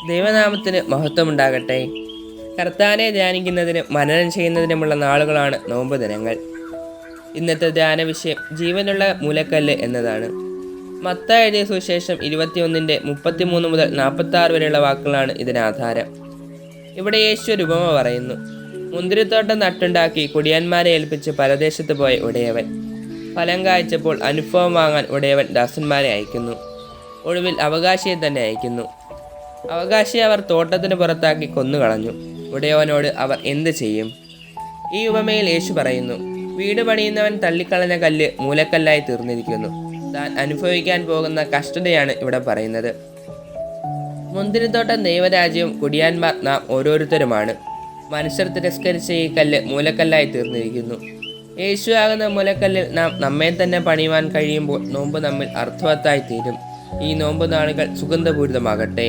ദൈവനാമത്തിന് മഹത്വമുണ്ടാകട്ടെ. കർത്താനെ ധ്യാനിക്കുന്നതിനും മനനം ചെയ്യുന്നതിനുമുള്ള നാളുകളാണ് നോമ്പ് ദിനങ്ങൾ. ഇന്നത്തെ ധ്യാന വിഷയം ജീവനുള്ള മൂലക്കല്ല് എന്നതാണ്. മത്തായി എഴുതിയ സുവിശേഷം 21:33 മുതൽ 46 വരെയുള്ള വാക്കുകളാണ് ഇതിനാധാരം. ഇവിടെ യേശു ഒരു ഉപമ പറയുന്നു. മുന്തിരിത്തോട്ടം നട്ടുണ്ടാക്കി കുടിയന്മാരെ ഏൽപ്പിച്ച് പരദേശത്ത് പോയ ഉടയവൻ ഫലം കായ്ച്ചപ്പോൾ അനുഭവം വാങ്ങാൻ ഉടയവൻ ദാസന്മാരെ അയക്കുന്നു. ഒടുവിൽ അവകാശിയെ തന്നെ അയക്കുന്നു. അവകാശിയെ അവർ തോട്ടത്തിന് പുറത്താക്കി കൊന്നുകളഞ്ഞു. ഉടയവനോട് അവർ എന്ത് ചെയ്യും? ഈ ഉപമയിൽ യേശു പറയുന്നു, വീട് പണിയുന്നവൻ തള്ളിക്കളഞ്ഞ കല്ല് മൂലക്കല്ലായി തീർന്നിരിക്കുന്നു. താൻ അനുഭവിക്കാൻ പോകുന്ന കഷ്ടതയാണ് ഇവിടെ പറയുന്നത്. മുന്തിരിത്തോട്ടം ദൈവരാജ്യവും കുടിയാന്മാർ നാം ഓരോരുത്തരുമാണ്. മനുഷ്യർ തിരസ്കരിച്ച ഈ കല്ല് മൂലക്കല്ലായി തീർന്നിരിക്കുന്നു. യേശു ആകുന്ന മൂലക്കല്ലിൽ നാം നമ്മെ തന്നെ പണിയുവാൻ കഴിയുമ്പോൾ നോമ്പ് നമ്മിൽ അർത്ഥവത്തായി തീരും. ഈ നോമ്പ് നാളുകൾ സുഗന്ധപൂരിതമാകട്ടെ.